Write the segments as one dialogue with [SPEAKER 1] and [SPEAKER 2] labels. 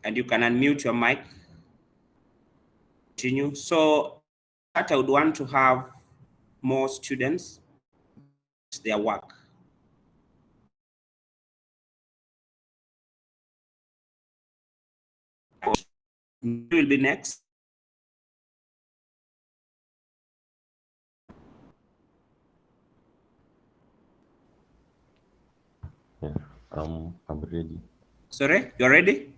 [SPEAKER 1] and you can unmute your mic. Continue. So that I would want to have more students their work. Will be next.
[SPEAKER 2] Yeah, I'm ready.
[SPEAKER 1] Sorry, you're ready?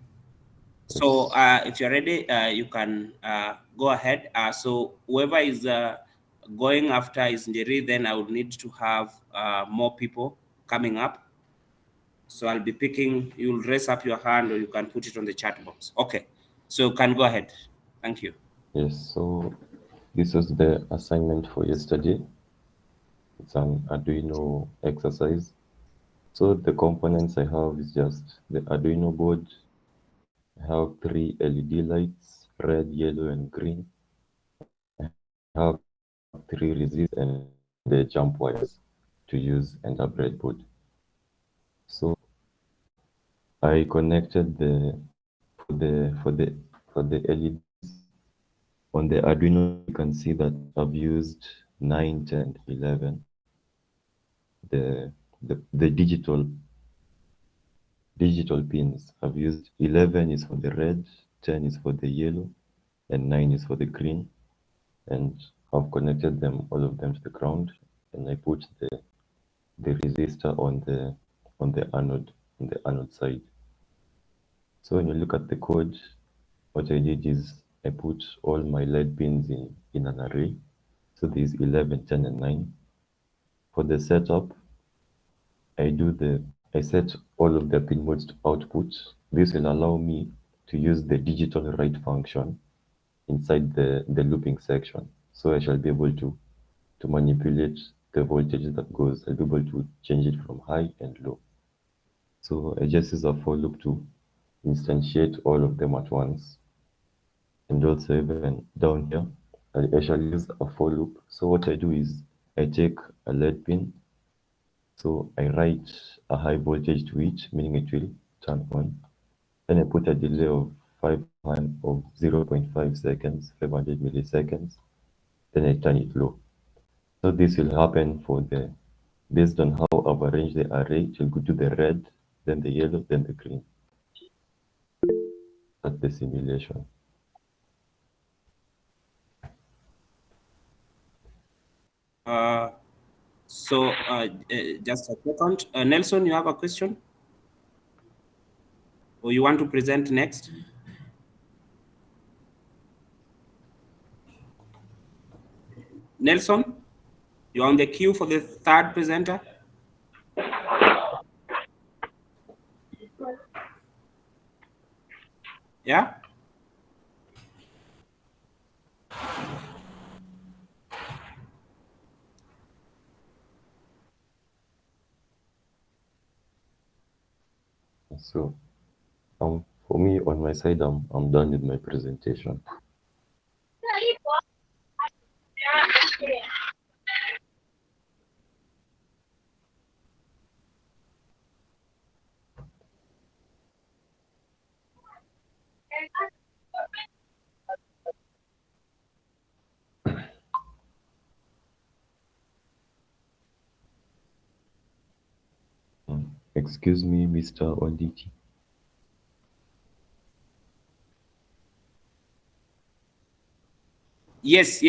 [SPEAKER 1] Yes. So if you're ready, you can go ahead. So whoever is going after is Njeri, then I would need to have more people coming up. So I'll be picking, you'll raise up your hand or you can put it on the chat box. Okay, so you can go ahead. Thank you.
[SPEAKER 2] Yes, so this was the assignment for yesterday. It's an Arduino exercise. So the components I have is just the Arduino board. I have 3 LED lights, red, yellow, and green. I have 3 resistors and the jump wires to use and a breadboard. So I connected for the LEDs on the Arduino. You can see that I've used 9, 10, 11. The digital pins I've used 11 is for the red, 10 is for the yellow, and 9 is for the green. And I've connected them, all of them, to the ground, and I put the resistor on the anode side. So when you look at the code, what I did is I put all my LED pins in an array. So there's 11, 10, and 9. For the setup, I set all of the pin modes to output. This will allow me to use the digital write function inside the looping section. So I shall be able to manipulate the voltage that goes. I'll be able to change it from high and low. So I just use a for loop to instantiate all of them at once. And also even down here, I shall use a for loop. So what I do is I take a LED pin. So I write a high voltage to it, meaning it will turn on. Then I put a delay of 0.5 seconds, 500 milliseconds. Then I turn it low. So this will happen based on how I've arranged the array. It will go to the red, then the yellow, then the green. That's the simulation.
[SPEAKER 1] Just a second. Nelson, you have a question? Or you want to present next? Nelson, you're on the queue for the third presenter. Yeah?
[SPEAKER 2] So for me, on my side, I'm done with my presentation. Excuse me, Mr. Onditi.
[SPEAKER 1] Yes,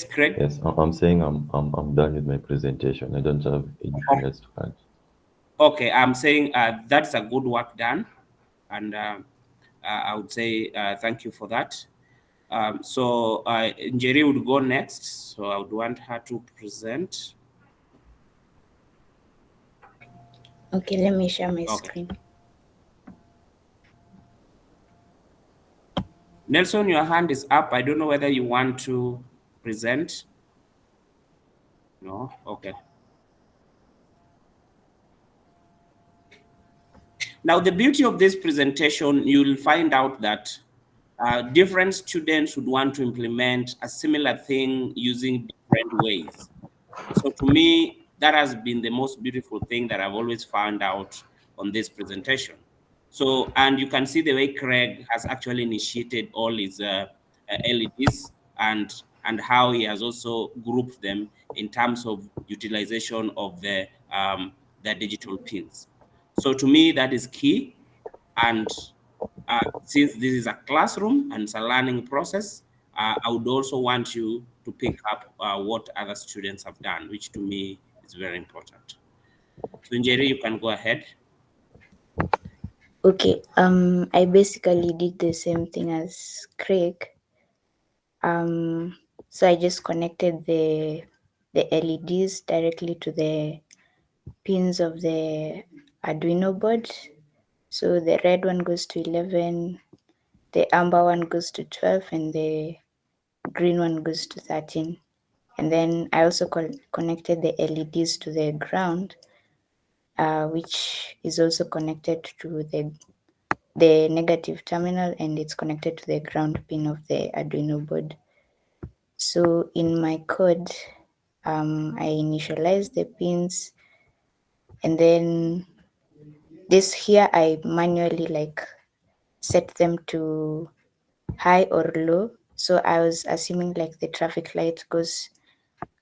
[SPEAKER 1] correct.
[SPEAKER 2] Yes, I'm saying I'm done with my presentation. I don't have anything else to add.
[SPEAKER 1] Okay, I'm saying that's a good work done, and I would say thank you for that. So Njeri would go next. So I would want her to present.
[SPEAKER 3] Okay, let me share my screen.
[SPEAKER 1] Nelson, your hand is up. I don't know whether you want to present. No? Okay. Now, the beauty of this presentation, you'll find out that different students would want to implement a similar thing using different ways. So to me, that has been the most beautiful thing that I've always found out on this presentation. So, and you can see the way Craig has actually initiated all his LEDs and how he has also grouped them in terms of utilization of the digital pins. So to me, that is key. And since this is a classroom and it's a learning process, I would also want you to pick up what other students have done, which to me is very important. So Njeri, you can go ahead.
[SPEAKER 3] Okay, I basically did the same thing as Craig. So I just connected the LEDs directly to the pins of the Arduino board. So the red one goes to 11, the amber one goes to 12, and the green one goes to 13. And then I also connected the LEDs to the ground, which is also connected to the negative terminal, and it's connected to the ground pin of the Arduino board. So in my code, I initialized the pins, and then this here I manually set them to high or low. So I was assuming the traffic light goes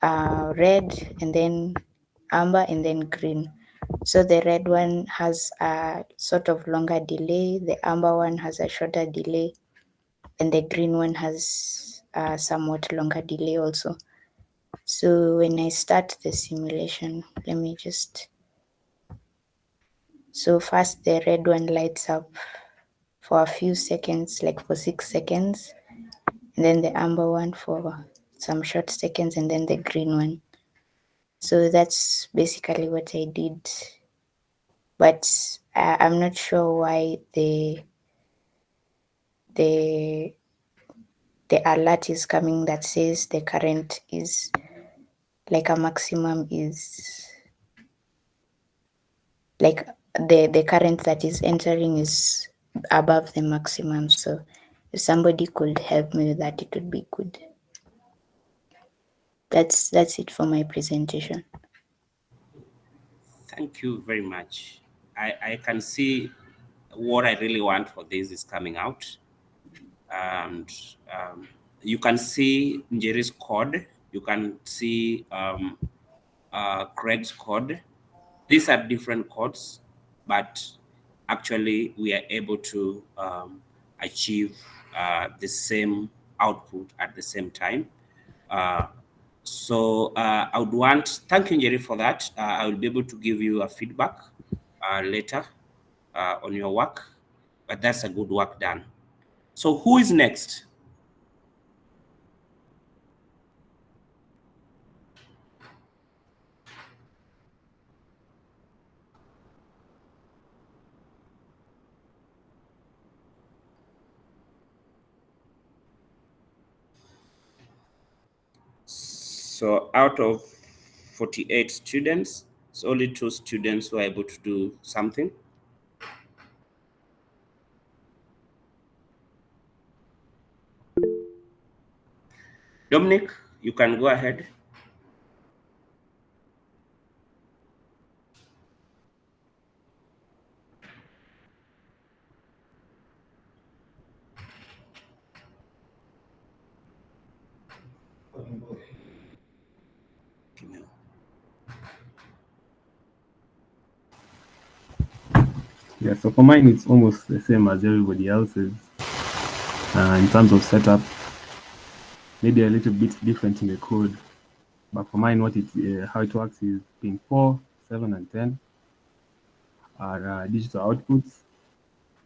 [SPEAKER 3] red, and then amber, and then green. So the red one has a sort of longer delay, the amber one has a shorter delay, and the green one has a somewhat longer delay also. So when I start the simulation, let me just... So first the red one lights up for a few seconds, like for 6 seconds, and then the amber one for some short seconds, and then the green one. So that's basically what I did. But I'm not sure why the alert is coming that says the current is a maximum is the current that is entering is above the maximum. So if somebody could help me with that, it would be good. That's it for my presentation.
[SPEAKER 1] Thank you very much. I can see what I really want for this is coming out. And you can see Njeri's code. You can see Craig's code. These are different codes, but actually we are able to achieve the same output at the same time. So I would thank you, Njeri, for that. I will be able to give you a feedback later on your work, but that's a good work done. So who is next? So out of 48 students, it's only 2 students who are able to do something. Dominic, you can go ahead.
[SPEAKER 4] Yeah, so for mine, it's almost the same as everybody else's in terms of setup. Maybe a little bit different in the code, but for mine, how it works is pin 4, 7, and 10 are digital outputs,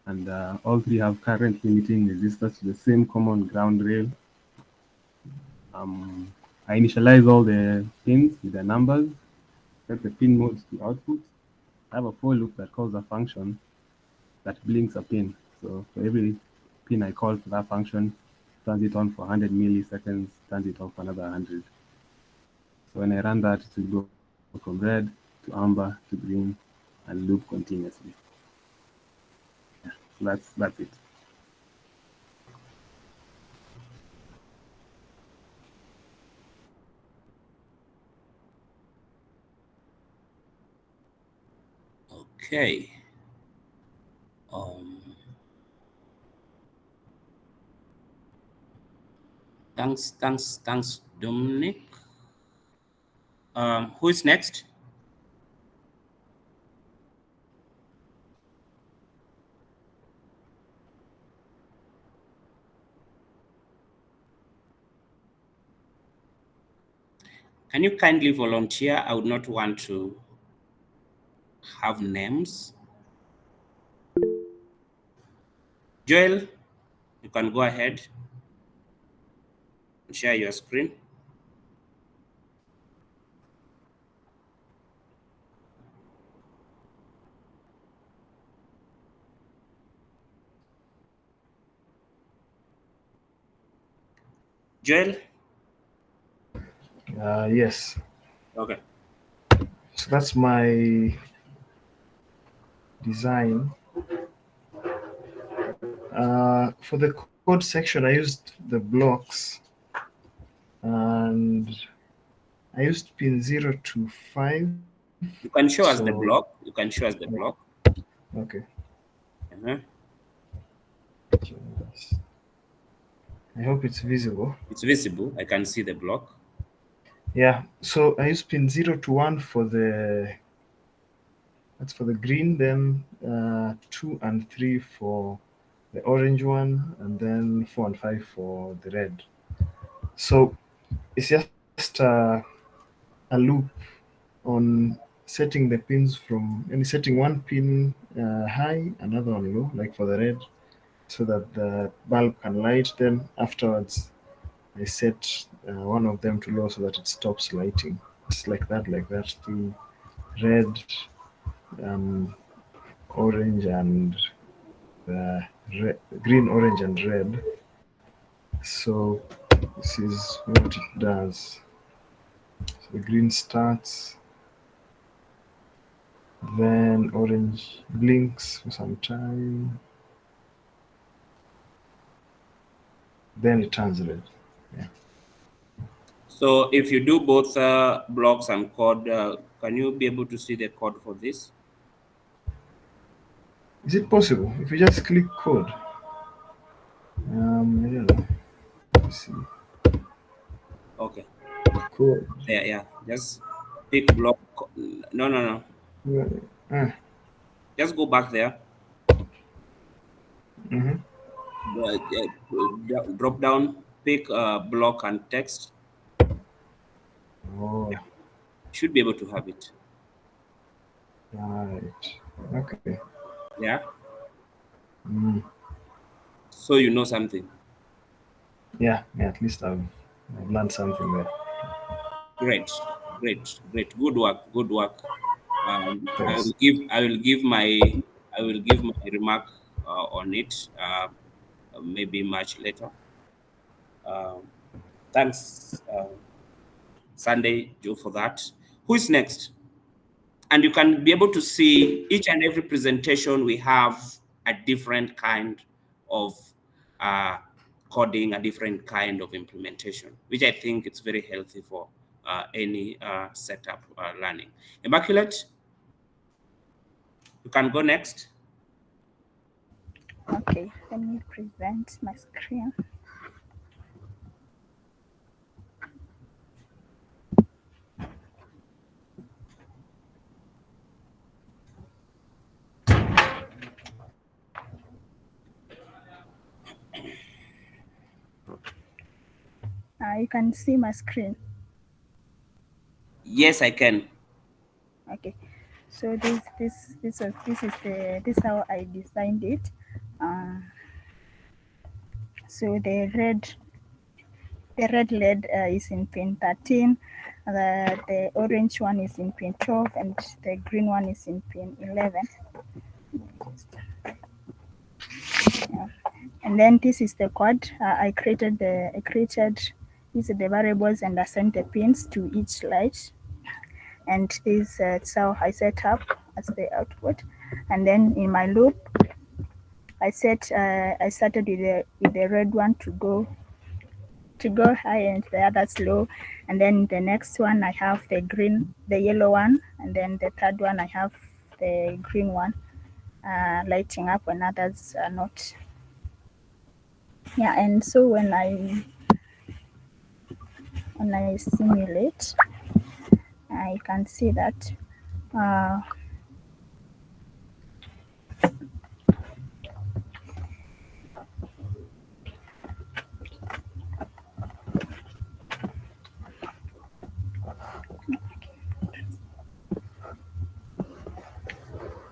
[SPEAKER 4] and all three have current limiting resistors to the same common ground rail. I initialize all the pins with the numbers, set the pin modes to output. I have a for loop that calls a function that blinks a pin. So for every pin I call for that function, turns it on for 100 milliseconds, turns it off for another 100. So when I run that, it will go from red to amber to green and loop continuously. Yeah, so that's it.
[SPEAKER 1] Okay. Thanks, Dominic. Who is next? Can you kindly volunteer? I would not want to have names. Joel, you can go ahead and share your screen. Joel?
[SPEAKER 5] Yes.
[SPEAKER 1] Okay.
[SPEAKER 5] So that's my design. For the code section, I used the blocks, and I used pin 0 to 5.
[SPEAKER 1] You can show us the
[SPEAKER 5] So-
[SPEAKER 1] block. You can show us the block.
[SPEAKER 5] Okay.
[SPEAKER 1] Uh-huh.
[SPEAKER 5] I hope it's visible.
[SPEAKER 1] It's visible. I can see the block.
[SPEAKER 5] Yeah. So I used pin 0 to 1 for that's for the green, then 2 and 3 for the orange one, and then 4 and 5 for the red. So it's just a loop on setting the pins from setting one pin high, another one low, like for the red, so that the bulb can light. Then afterwards, I set one of them to low so that it stops lighting. It's like that, the red, orange, and green, orange, and red. So this is what it does. So the green starts, then orange blinks for some time, then it turns red.
[SPEAKER 1] So if you do both blocks and code, can you be able to see the code for this?
[SPEAKER 5] Is it possible if you just click code? I don't know. Let's see.
[SPEAKER 1] Okay.
[SPEAKER 5] Code.
[SPEAKER 1] Yeah. Just pick block. No.
[SPEAKER 5] Ah,
[SPEAKER 1] Just go back there.
[SPEAKER 5] mhm.
[SPEAKER 1] Drop down, pick block and text.
[SPEAKER 5] Oh,
[SPEAKER 1] Should be able to have it.
[SPEAKER 5] right. Okay.
[SPEAKER 1] Yeah.
[SPEAKER 5] Mm.
[SPEAKER 1] So you know something.
[SPEAKER 5] Yeah, at least I've learned something there.
[SPEAKER 1] Great. Good work. I
[SPEAKER 5] Thanks.
[SPEAKER 1] will give my remark on it maybe much later. Thanks, Sunday Joe, for that. Who is next? And you can be able to see each and every presentation we have a different kind of coding, a different kind of implementation, which I think it's very healthy for any setup learning. Immaculate, you can go next.
[SPEAKER 6] Okay, let me present my screen. You can see my screen.
[SPEAKER 1] Yes, I can.
[SPEAKER 6] Okay, so this is how I designed it. So the red LED is in pin 13, the orange one is in pin 12, and the green one is in pin 11. Yeah. And then this is the code. I created these are the variables and assigned the pins to each light. And this is how I set up as the output. And then in my loop, I started with the red one to go high and the others low. And then the next one I have the yellow one, and then the third one I have the green one lighting up when others are not. Yeah, and so when I when I simulate, I can see that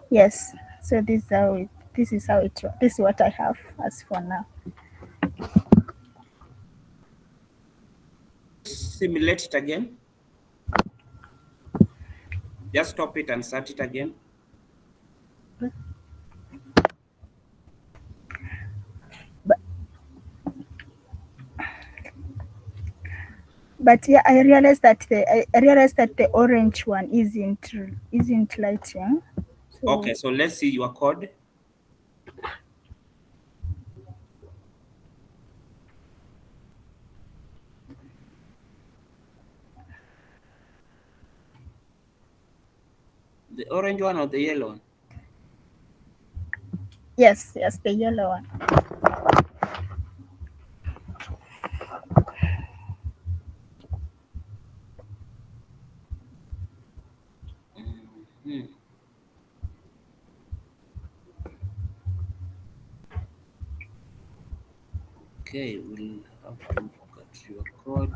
[SPEAKER 6] yes. So this is how it. This is how it. This is what I have as for now.
[SPEAKER 1] Simulate it again. Just stop it and start it again.
[SPEAKER 6] But yeah, I realized that the orange one isn't lighting. So,
[SPEAKER 1] Okay, so let's see your code. The orange one or the yellow one?
[SPEAKER 6] yes, the yellow one.
[SPEAKER 1] Mhm. Okay, we'll have to look at your code.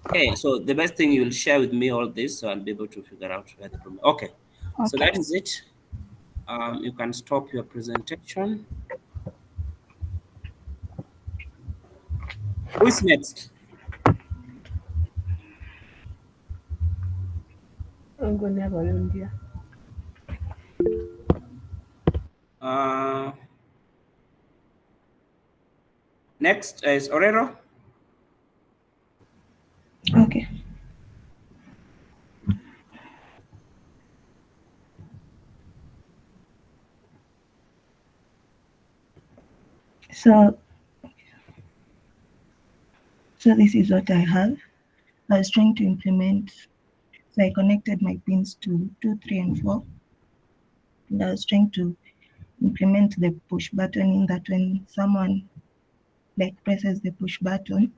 [SPEAKER 1] Okay, so the best thing you'll share with me all this, so I'll be able to figure out where the problem. Okay, so
[SPEAKER 6] Okay.
[SPEAKER 1] that is it. You can stop your presentation. Who is next? Next is Orero.
[SPEAKER 7] Okay. So this is what I have. I was trying to implement, so I connected my pins to 2, 3, and 4. And I was trying to implement the push button in that when someone like presses the push button,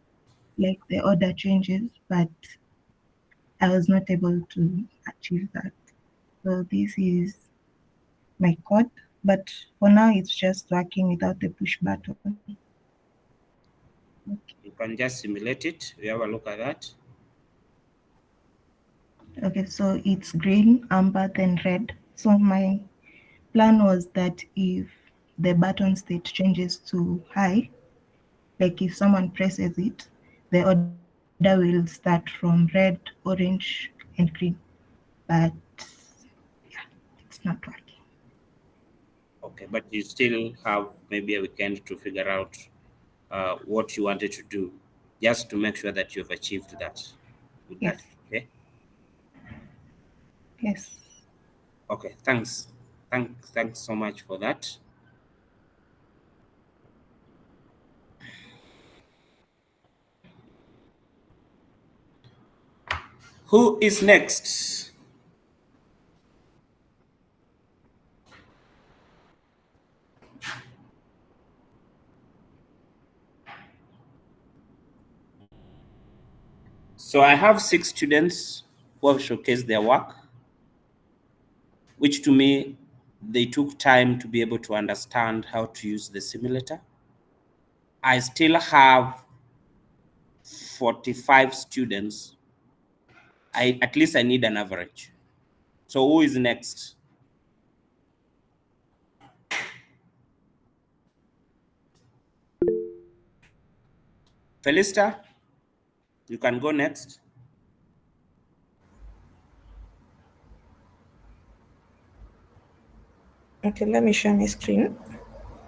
[SPEAKER 7] like the order changes, but I was not able to achieve that. So this is my code, but for now it's just working without the push button.
[SPEAKER 1] You can just simulate it. We have a look at that.
[SPEAKER 7] Okay, so it's green, amber, then red. So my plan was that if the button state changes to high, like if someone presses it, the order will start from red, orange, and green. But yeah, it's not working.
[SPEAKER 1] Okay, but you still have maybe a weekend to figure out what you wanted to do, just to make sure that you've achieved that. With
[SPEAKER 7] Yes.
[SPEAKER 1] that, okay?
[SPEAKER 7] Yes.
[SPEAKER 1] Okay, thanks. Thanks so much for that. Who is next? So I have 6 students who have showcased their work, which to me, they took time to be able to understand how to use the simulator. I still have 45 students. At least I need an average. So who is next? Felista, you can go next.
[SPEAKER 8] Okay, let me share my screen.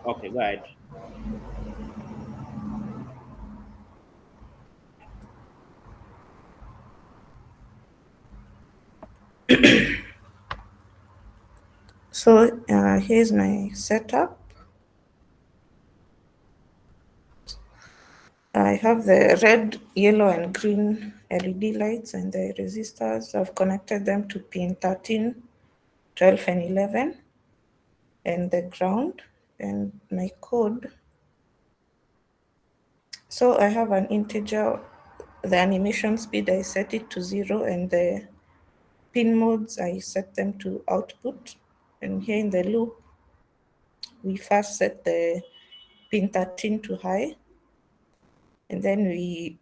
[SPEAKER 1] Okay, go ahead.
[SPEAKER 8] So here's my setup. I have the red, yellow, and green LED lights and the resistors. I've connected them to pin 13, 12, and 11. and the ground and my code. So I have an integer, the animation speed, I set it to 0, and the pin modes, I set them to output. And here in the loop, we first set the pin 13 to high, and then we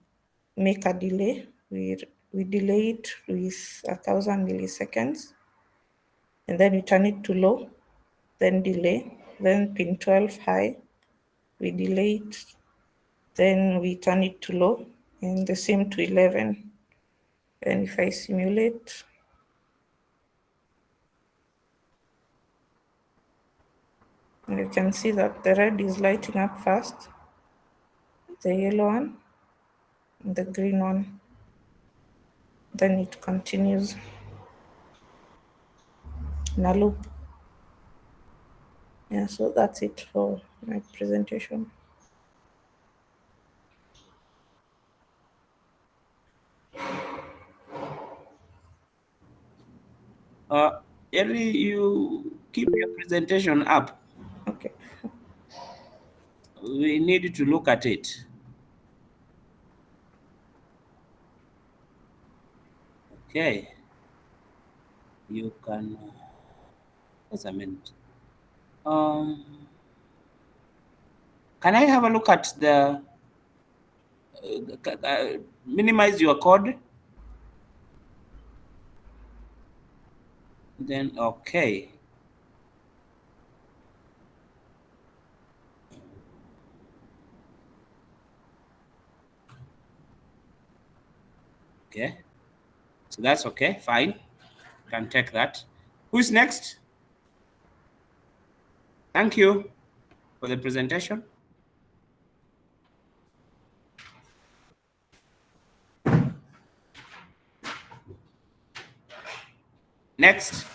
[SPEAKER 8] make a delay. We delay it with 1,000 milliseconds, and then we turn it to low, then delay, then pin 12 high, we delay it, then we turn it to low, and the same to 11. And if I simulate, you can see that the red is lighting up fast, the yellow one, and the green one. Then it continues in a loop. Yeah, so that's it for my presentation.
[SPEAKER 1] Ellie, you keep your presentation up.
[SPEAKER 8] Okay.
[SPEAKER 1] We need to look at it. Okay. You can. Just a minute. Can I have a look at the? Minimize your code. Then okay. Okay. So that's okay. Fine. Can take that. Who's next? Thank you for the presentation. Next.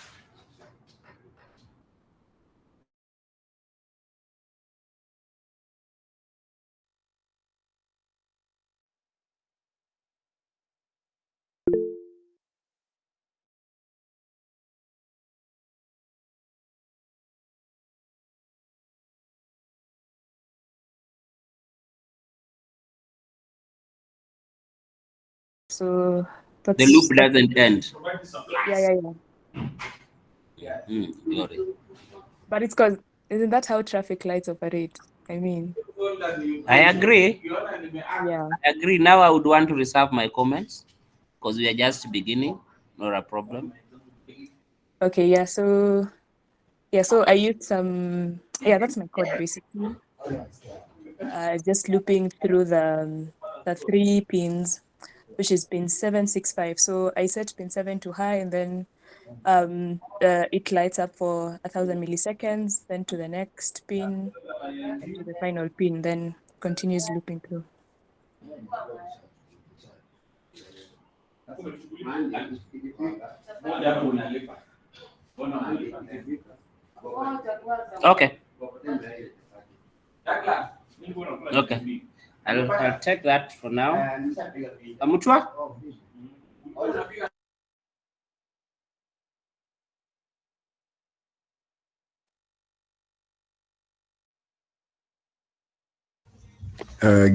[SPEAKER 9] So
[SPEAKER 1] The
[SPEAKER 9] that's
[SPEAKER 1] loop doesn't end.
[SPEAKER 9] yeah.
[SPEAKER 1] Glory.
[SPEAKER 9] But it's because isn't that how traffic lights operate? I mean,
[SPEAKER 1] I agree.
[SPEAKER 9] yeah.
[SPEAKER 1] I agree. Now I would want to reserve my comments because we are just beginning. Not a problem.
[SPEAKER 9] Okay, yeah. So I used some that's my code basically. Just looping through the 3 pins, which is pin 7, 6, 5. So I set pin 7 to high, and then it lights up for 1,000 milliseconds, then to the next pin, and to the final pin, then continues looping through.
[SPEAKER 1] Okay. Okay. I'll take that for now. Mutua?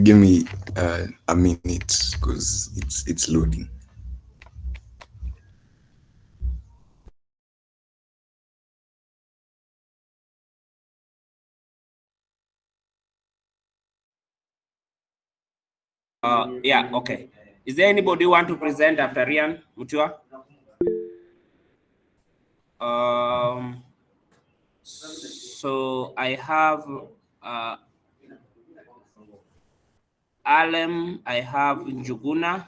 [SPEAKER 10] Give me a minute because it's loading.
[SPEAKER 1] Yeah, okay. Is there anybody who want to present after Rian Mutua? So I have Alem, I have Njuguna,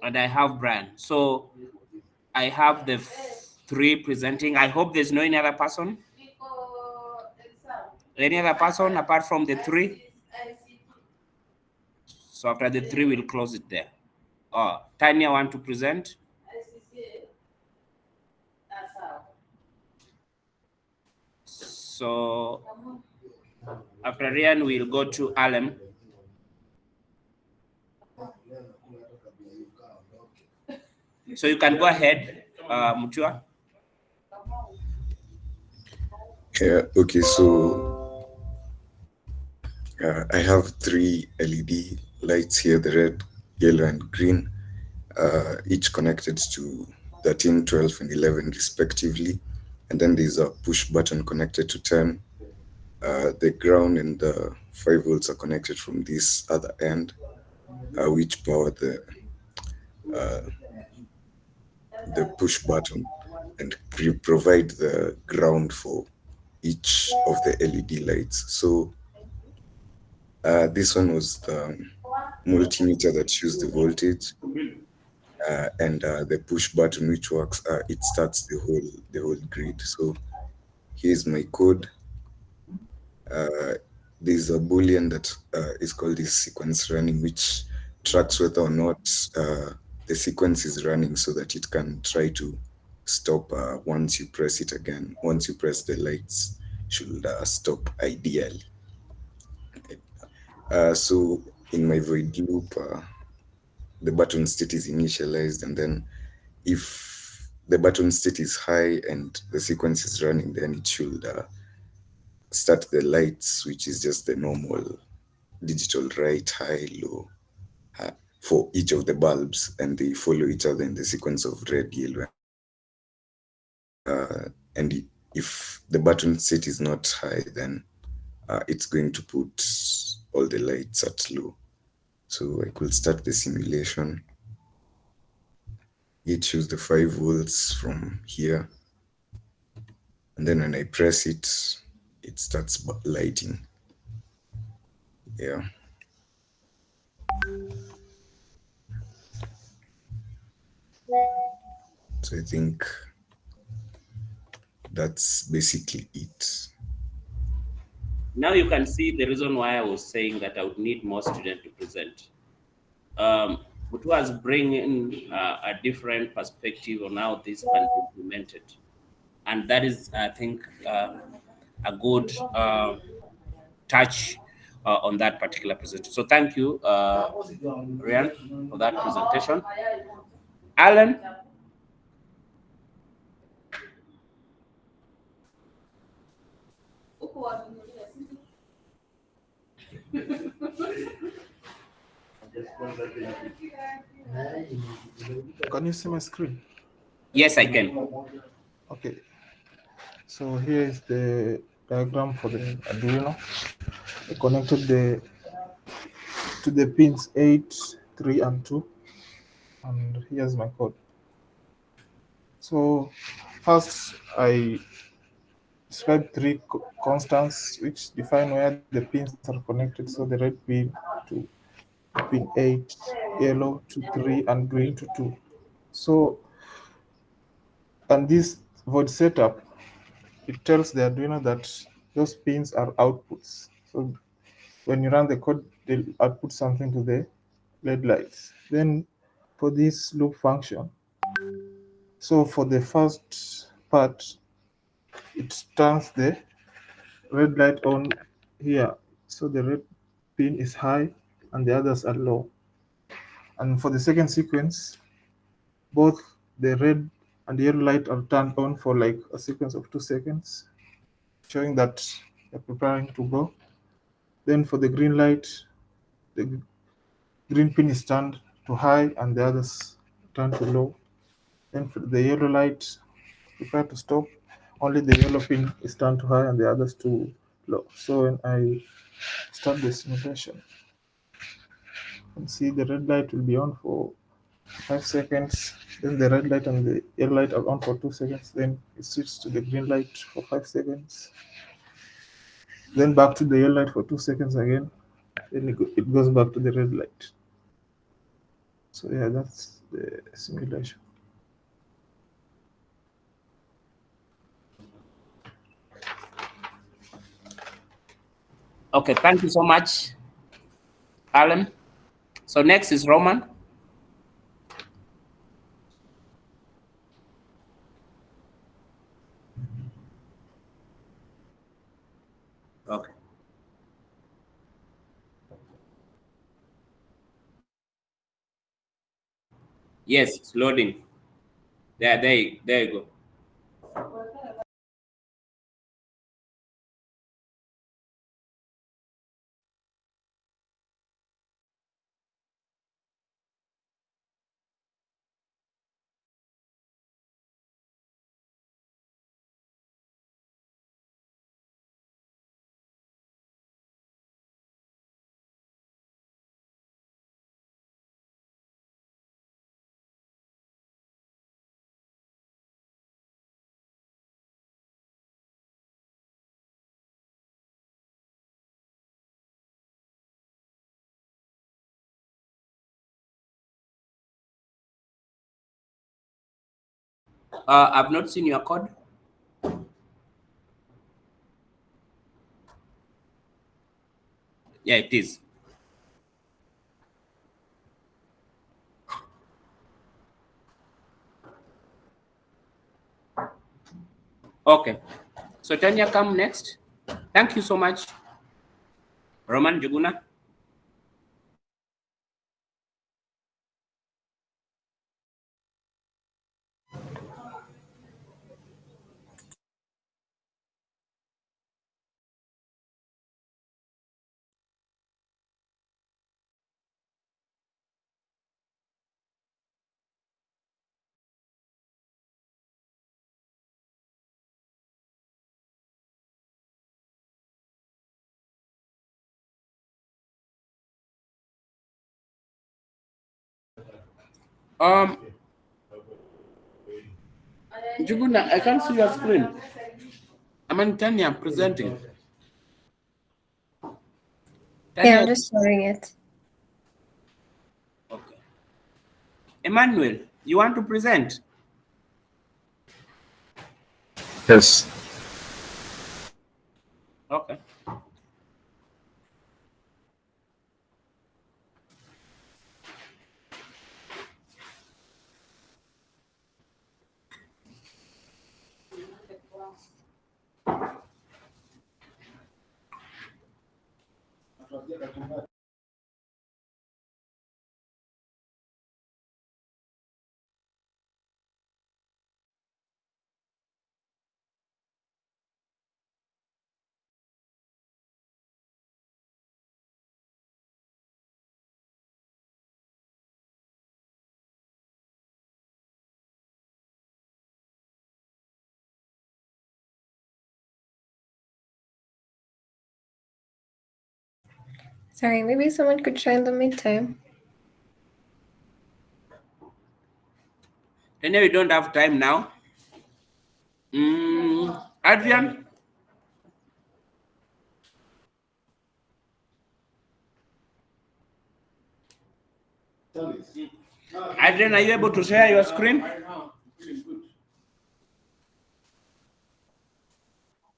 [SPEAKER 1] and I have Brian. So I have the 3 presenting. I hope there's no any other person. Any other person apart from the 3? So after the 3, we'll close it there. Tanya want to present? So after Rian, we'll go to Alem. So you can go ahead, Mutua.
[SPEAKER 10] Yeah, okay, so I have 3 LED lights here, the red, yellow, and green, each connected to 13, 12, and 11 respectively. And then there's a push button connected to 10. The ground and the 5 volts are connected from this other end, which power the push button and provide the ground for each of the LED lights. So this one was the multimeter that shows the voltage, and the push button which works. It starts the whole grid. So here's my code. There's a boolean that is called this sequence running, which tracks whether or not the sequence is running, so that it can try to stop once you press it again. Once you press, the lights should stop ideally. So in my void loop, the button state is initialized, and then if the button state is high and the sequence is running, then it should start the lights, which is just the normal digital right, high, low, for each of the bulbs, and they follow each other in the sequence of red, yellow, and if the button state is not high, then it's going to put all the lights at low. So I could start the simulation. It shows the 5 volts from here, and then when I press it, it starts lighting. Yeah. So I think that's basically it.
[SPEAKER 1] Now you can see the reason why I was saying that I would need more students to present. But was bringing a different perspective on how this can be implemented. And that is, I think, a good touch on that particular presentation. So thank you, Ryan, for that presentation. Alan?
[SPEAKER 11] Can you see my screen?
[SPEAKER 1] Yes, I can.
[SPEAKER 11] Okay. So here is the diagram for the Arduino. I connected to the pins 8, 3, and 2. And here's my code. So first I describe 3 constants which define where the pins are connected. So the red pin to pin 8, yellow to 3, and green to 2. So, and this void setup, it tells the Arduino that those pins are outputs. So when you run the code, they'll output something to the LED lights. Then for this loop function, so for the first part, it turns the red light on here. So the red pin is high and the others are low. And for the second sequence, both the red and yellow light are turned on for like a sequence of 2 seconds, showing that they're preparing to go. Then for the green light, the green pin is turned to high and the others turned to low. Then for the yellow light, prepare to stop, only the yellow pin is turned to high and the others to low. So when I start the simulation, you can see the red light will be on for 5 seconds, then the red light and the yellow light are on for 2 seconds, then it switches to the green light for 5 seconds, then back to the yellow light for 2 seconds again, then it goes back to the red light. So yeah, that's the simulation.
[SPEAKER 1] Okay, thank you so much, Alan. So next is Roman. Okay. Yes, it's loading. There you go. I've not seen your code. Yeah, it is. Okay. So Tanya, come next. Thank you so much. Roman Juguna. Juguna, I can't see your screen. Tanya, I'm presenting. Tanya,
[SPEAKER 12] Yeah, I'm just showing it.
[SPEAKER 1] okay. Emmanuel, you want to present?
[SPEAKER 5] Yes.
[SPEAKER 1] Okay.
[SPEAKER 12] Sorry, maybe someone could try in the meantime.
[SPEAKER 1] Tanya, we don't have time now. Adrian? Adrian, are you able to share your screen?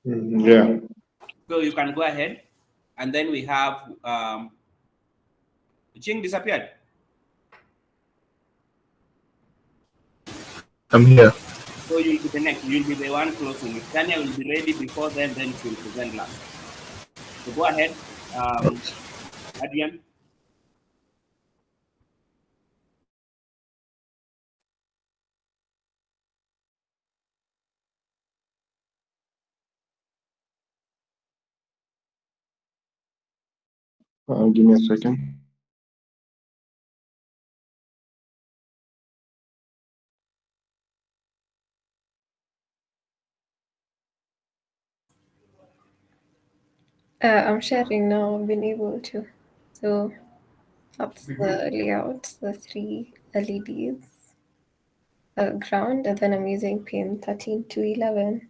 [SPEAKER 5] Yeah.
[SPEAKER 1] So you can go ahead. And then we have Ching disappeared.
[SPEAKER 5] I'm here.
[SPEAKER 1] So you'll be the next. You'll be the one closing it. Tanya will be ready before then she'll present last. So go ahead, Adrian.
[SPEAKER 5] Give me a second.
[SPEAKER 12] I'm sharing now. I've been able to. So that's the layout, the 3 LEDs, ground, and then I'm using pin 13 to 11.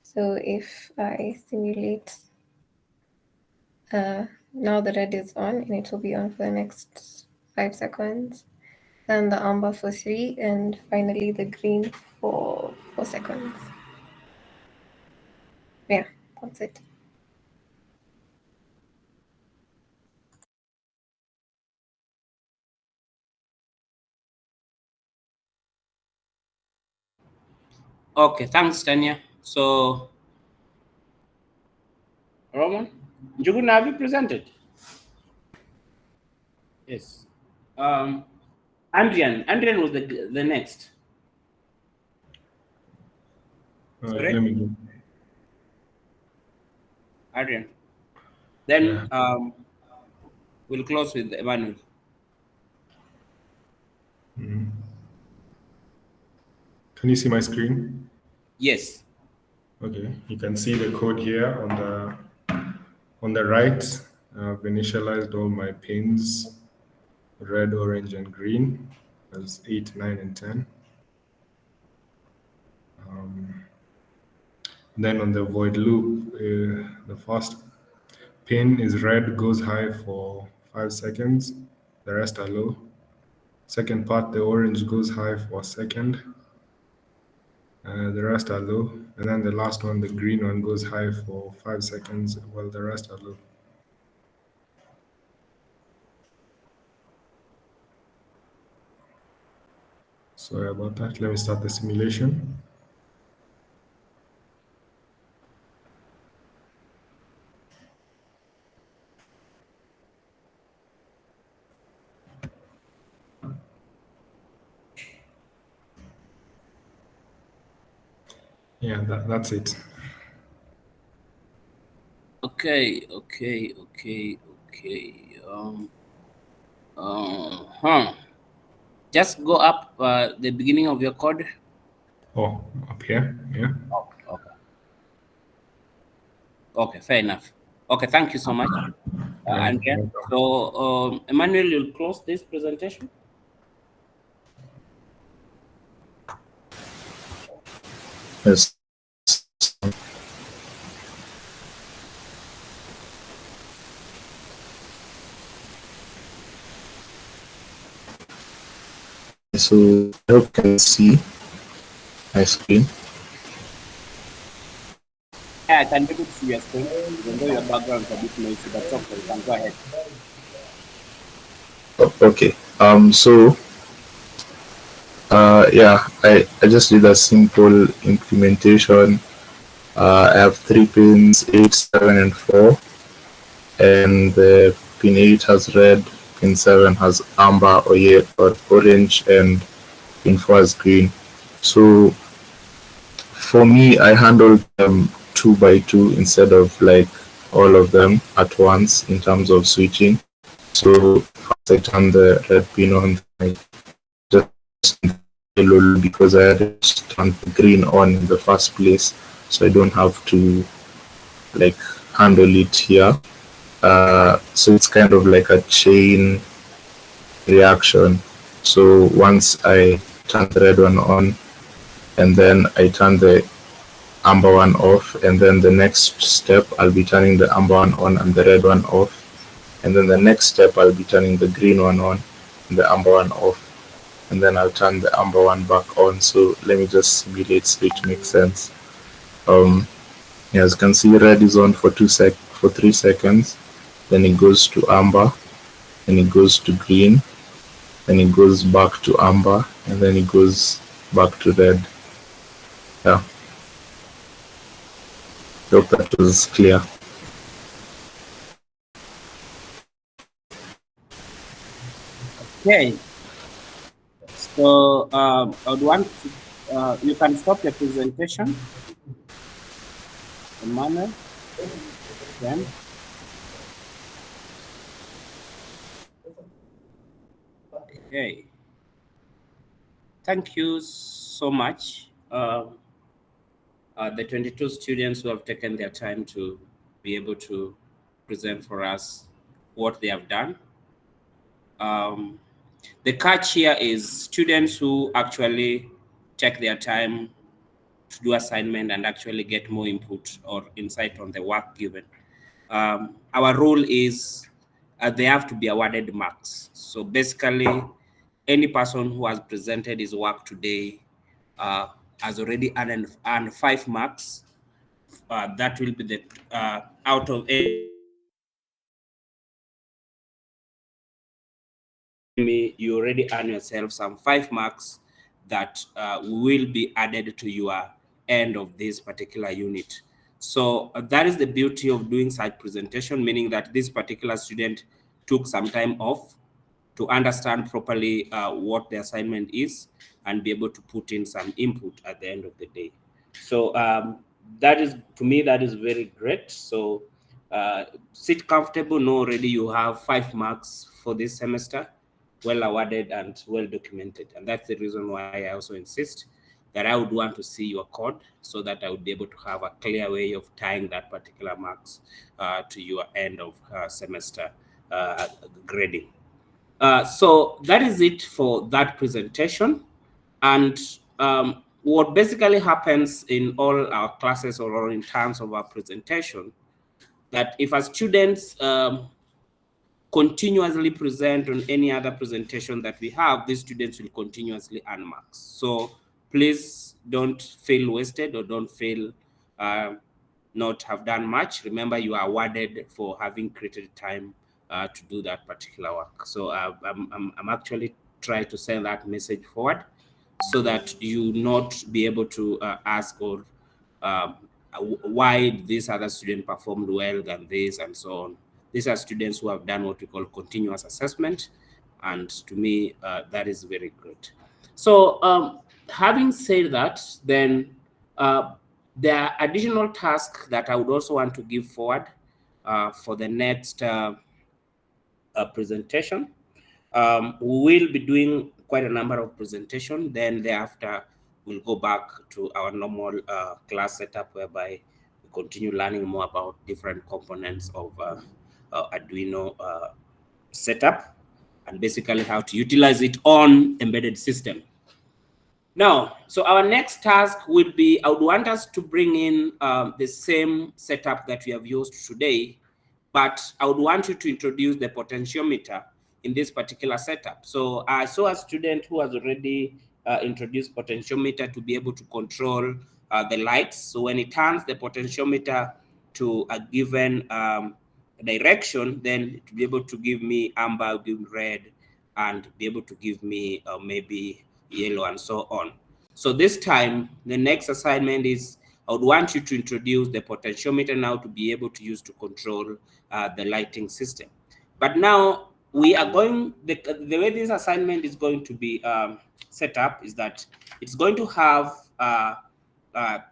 [SPEAKER 12] So if I simulate, now the red is on and it will be on for the next 5 seconds. Then the amber for 3, and finally the green for 4 seconds. Yeah, that's it.
[SPEAKER 1] Okay, thanks, Tanya. So, Roman, Njuguna, have you presented? Yes. Andrian was the next. Sorry?
[SPEAKER 13] Let me go.
[SPEAKER 1] Adrian. Then
[SPEAKER 13] Yeah.
[SPEAKER 1] we'll close with Emmanuel.
[SPEAKER 13] Mhm. Can you see my screen?
[SPEAKER 1] Yes.
[SPEAKER 13] Okay, you can see the code here on the right. I've initialized all my pins, red, orange, and green, as 8, 9, and 10. Then on the void loop, the first pin is red, goes high for 5 seconds. The rest are low. Second part, the orange goes high for a second. The rest are low. And then the last one, the green one, goes high for 5 seconds, while the rest are low. Sorry about that. Let me start the simulation. Yeah, that's it.
[SPEAKER 1] Okay. Just go up the beginning of your code.
[SPEAKER 13] Oh, up here, yeah.
[SPEAKER 1] Oh, okay. Okay, fair enough. Okay, thank you so much, Andrea. So, Emmanuel, you'll close this presentation.
[SPEAKER 13] Yes. So I hope you can see my screen.
[SPEAKER 1] Yeah, I can be able to see your screen, even though your background is a bit noisy, but okay, you can go ahead.
[SPEAKER 13] Okay. Yeah, I just did a simple implementation. I have 3 pins, 8, 7, and 4. And the pin 8 has red, pin 7 has amber or yellow or orange, and pin 4 has green. So for me, I handled them 2 by 2 instead of like all of them at once in terms of switching. So first I turned the red pin on, I just yellow because I had turned the green on in the first place, so I don't have to like handle it here. So it's kind of like a chain reaction. So once I turn the red one on, and then I turn the amber one off, and then the next step I'll be turning the amber one on and the red one off, and then the next step I'll be turning the green one on and the amber one off, and then I'll turn the amber one back on. So let me just simulate so it makes sense. Yeah, as you can see, red is on for 3 seconds, then it goes to amber, then it goes to green, then it goes back to amber, and then it goes back to red. Yeah. Hope that was clear.
[SPEAKER 1] Okay. So I would want to, you can stop your presentation, Emmanuel. Then. Okay. Thank you so much. The 22 students who have taken their time to be able to present for us what they have done. The catch here is students who actually take their time to do assignment and actually get more input or insight on the work given. Our rule is they have to be awarded marks. So basically, any person who has presented his work today has already earned 5 marks. That will be the out of you already earn yourself some 5 marks that will be added to your end of this particular unit. So that is the beauty of doing such presentation, meaning that this particular student took some time off to understand properly what the assignment is and be able to put in some input at the end of the day. So that is, to me, that is very great. So sit comfortable, know already you have 5 marks for this semester, well awarded and well documented. And that's the reason why I also insist that I would want to see your code so that I would be able to have a clear way of tying that particular marks to your end of semester grading. So that is it for that presentation. And what basically happens in all our classes or in terms of our presentation, that if our students continuously present on any other presentation that we have, these students will continuously earn marks. So please don't feel wasted or don't feel not have done much. Remember, you are awarded for having created time to do that particular work. So I'm actually trying to send that message forward so that you not be able to ask or why this other student performed well than this and so on. These are students who have done what we call continuous assessment. And to me, that is very great. So having said that, then there are additional tasks that I would also want to give forward for the next presentation. We will be doing quite a number of presentations. Then thereafter, we'll go back to our normal class setup whereby we continue learning more about different components of Arduino setup and basically how to utilize it on embedded system. Now, so our next task would be, I would want us to bring in the same setup that we have used today, but I would want you to introduce the potentiometer in this particular setup. So I saw a student who has already introduced potentiometer to be able to control the lights. So when it turns the potentiometer to a given direction, then to be able to give me amber, give me red, and be able to give me maybe yellow and so on. So this time, the next assignment is, I would want you to introduce the potentiometer now to be able to use to control the lighting system. But now we are going, the way this assignment is going to be set up is that it's going to have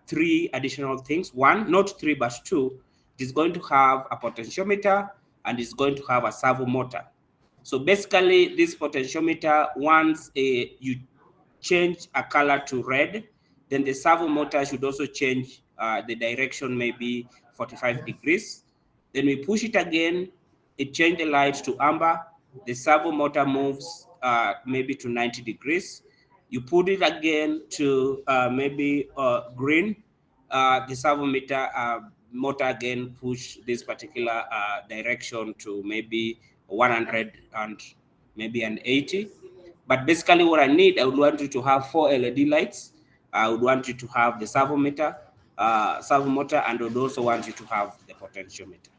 [SPEAKER 1] 3 additional things. One, not 3, but 2. It is going to have a potentiometer and it's going to have a servo motor. So basically, this potentiometer, once you change a color to red, then the servo motor should also change the direction, maybe 45 degrees. Then we push it again, it changes the light to amber. The servo motor moves maybe to 90 degrees. You put it again to maybe green. The servo motor again push this particular direction to maybe 100 and maybe an 80. But basically what I need, I would want you to have 4 LED lights. I would want you to have the servo motor, and I would also want you to have the potentiometer.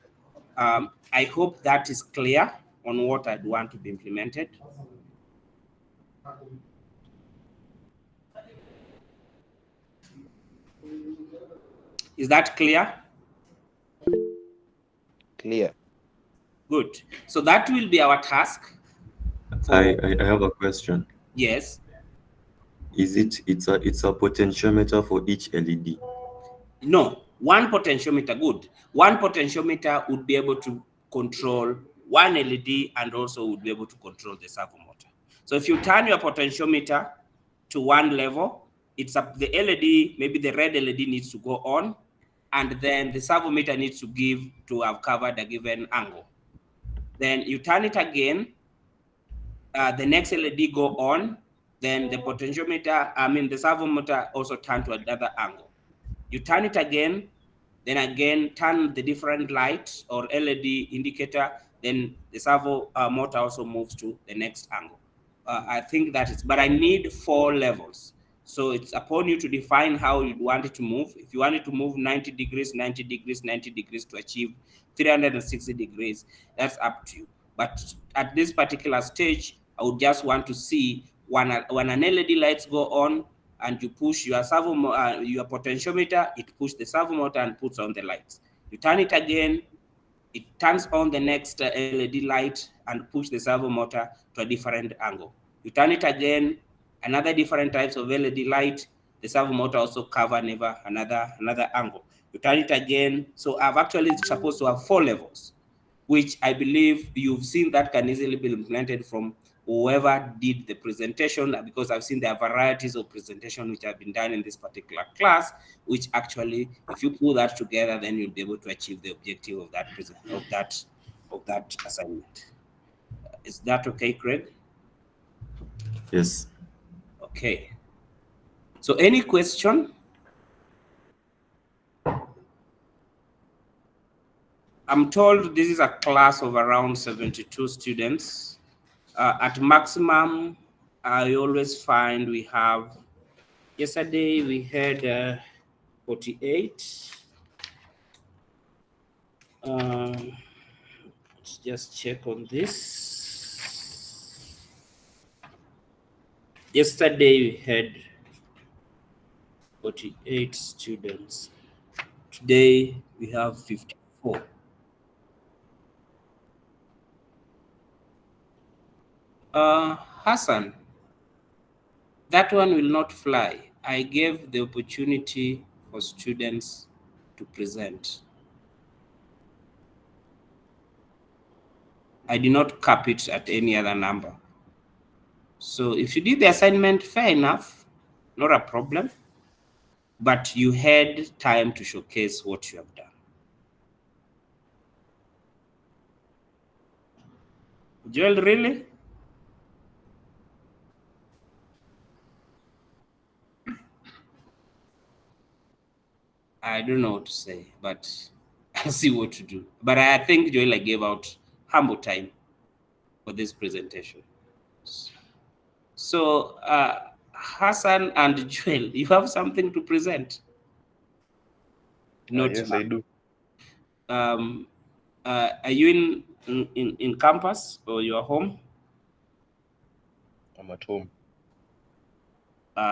[SPEAKER 1] I hope that is clear on what I'd want to be implemented. Is that clear?
[SPEAKER 14] Clear.
[SPEAKER 1] Good. So that will be our task.
[SPEAKER 2] I have a question.
[SPEAKER 1] Yes.
[SPEAKER 2] Is it's a potentiometer for each LED?
[SPEAKER 1] No, one potentiometer. Good. One potentiometer would be able to control one LED and also would be able to control the servo motor. So if you turn your potentiometer to one level, it's up the LED, maybe the red LED needs to go on, and then the servo meter needs to have covered a given angle. Then you turn it again, the next LED go on, then the potentiometer, the servo motor also turn to another angle. You turn it again, then again turn the different light or LED indicator, then the servo motor also moves to the next angle. I think that is, but I need 4 levels. So it's upon you to define how you want it to move. If you want it to move 90 degrees, 90 degrees, 90 degrees to achieve 360 degrees, that's up to you. But at this particular stage, I would just want to see when an LED lights go on and you push your your potentiometer, it pushes the servo motor and puts on the lights. You turn it again, it turns on the next LED light and push the servo motor to a different angle. You turn it again, another different types of LED light, The servo motor also cover another angle. You turn it again. So I've actually supposed to have 4 levels, which I believe you've seen that can easily be implemented from whoever did the presentation, because I've seen there are varieties of presentation which have been done in this particular class, which actually, if you pull that together, then you'll be able to achieve the objective of that assignment. Is that okay, Craig?
[SPEAKER 2] Yes.
[SPEAKER 1] Okay. So any question? I'm told this is a class of around 72 students. At maximum, I always find we have, yesterday we had 48. Let's just check on this. Yesterday we had 48 students. Today we have 54. Hassan, that one will not fly. I gave the opportunity for students to present. I did not cap it at any other number. So if you did the assignment, fair enough, not a problem, but you had time to showcase what you have done. Joel, really? I don't know what to say, but I'll see what to do. But I think Joel, I gave out humble time for this presentation. So Hassan and Joel, you have something to present?
[SPEAKER 14] Yes, I do.
[SPEAKER 1] Are you in campus or you are home?
[SPEAKER 14] I'm at home.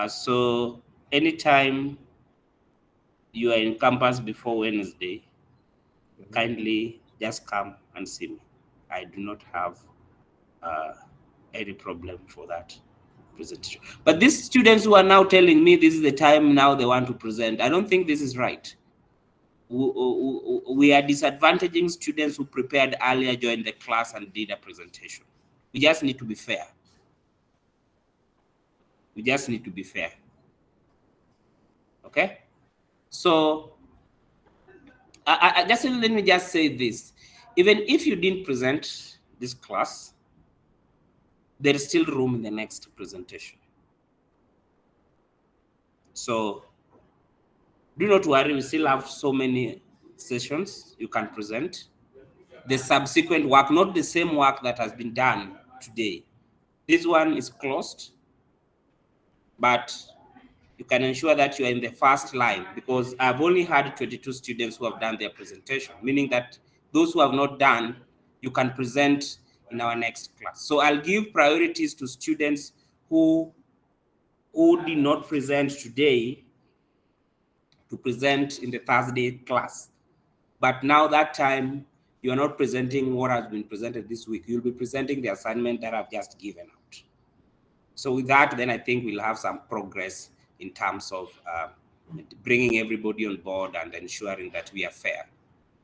[SPEAKER 1] So anytime you are in campus before Wednesday, kindly just come and see me. I do not have any problem for that presentation. But these students who are now telling me this is the time now they want to present, I don't think this is right. We are disadvantaging students who prepared earlier, joined the class and did a presentation. We just need to be fair. We just need to be fair. Okay? So just let me just say this. Even if you didn't present this class, there is still room in the next presentation. So do not worry, we still have so many sessions you can present. The subsequent work, not the same work that has been done today. This one is closed, but you can ensure that you are in the first line, because I've only had 22 students who have done their presentation, meaning that those who have not done, you can present in our next class. So I'll give priorities to students who did not present today to present in the Thursday class. But now that time, you are not presenting what has been presented this week. You'll be presenting the assignment that I've just given out. So with that, then I think we'll have some progress in terms of bringing everybody on board and ensuring that we are fair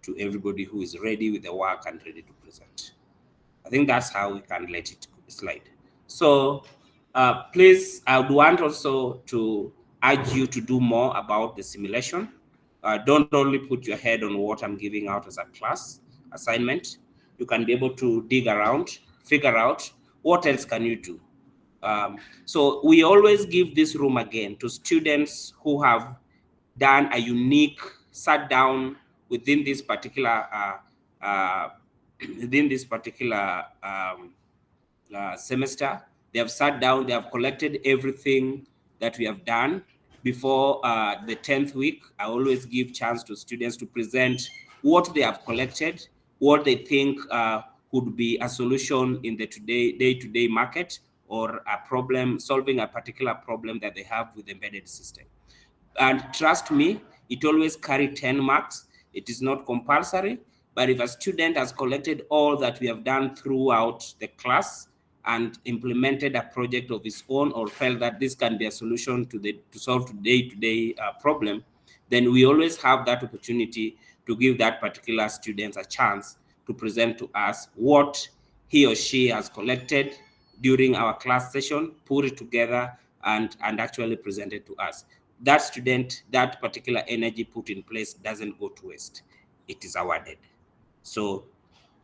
[SPEAKER 1] to everybody who is ready with the work and ready to present. I think that's how we can let it slide. So please, I would want also to urge you to do more about the simulation. Don't only put your head on what I'm giving out as a class assignment. You can be able to dig around, figure out what else can you do. So we always give this room again to students who have done a unique, sat down within this particular semester. They have sat down, they have collected everything that we have done. Before the 10th week, I always give chance to students to present what they have collected, what they think could be a solution in the day-to-day market, or a problem, solving a particular problem that they have with the embedded system. And trust me, it always carries 10 marks. It is not compulsory, but if a student has collected all that we have done throughout the class, and implemented a project of his own, or felt that this can be a solution to solve the day-to-day problem, then we always have that opportunity to give that particular student a chance to present to us what he or she has collected during our class session, put it together, and actually present it to us. That student, that particular energy put in place doesn't go to waste. It is awarded. So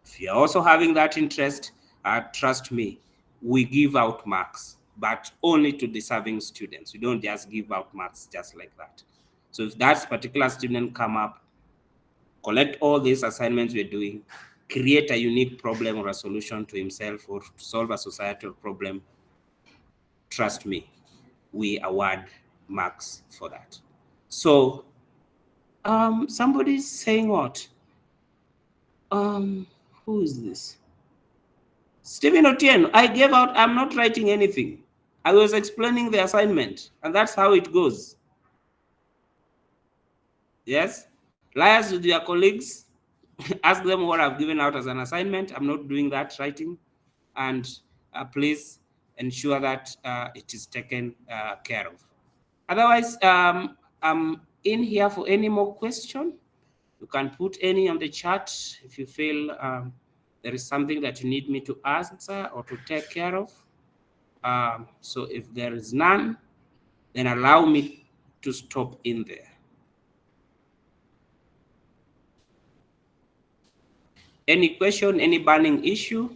[SPEAKER 1] if you're also having that interest, trust me, we give out marks, but only to deserving students. We don't just give out marks just like that. So if that particular student come up, collect all these assignments we're doing, create a unique problem or a solution to himself or to solve a societal problem, trust me, we award marks for that. So somebody's saying what? Who is this? Stephen Otieno, I gave out, I'm not writing anything. I was explaining the assignment, and that's how it goes. Yes? Liaise with your colleagues, ask them what I've given out as an assignment. I'm not doing that writing. And please ensure that it is taken care of. Otherwise, I'm in here for any more question. You can put any on the chat if you feel there is something that you need me to answer or to take care of. So if there is none, then allow me to stop in there. Any question, any burning issue?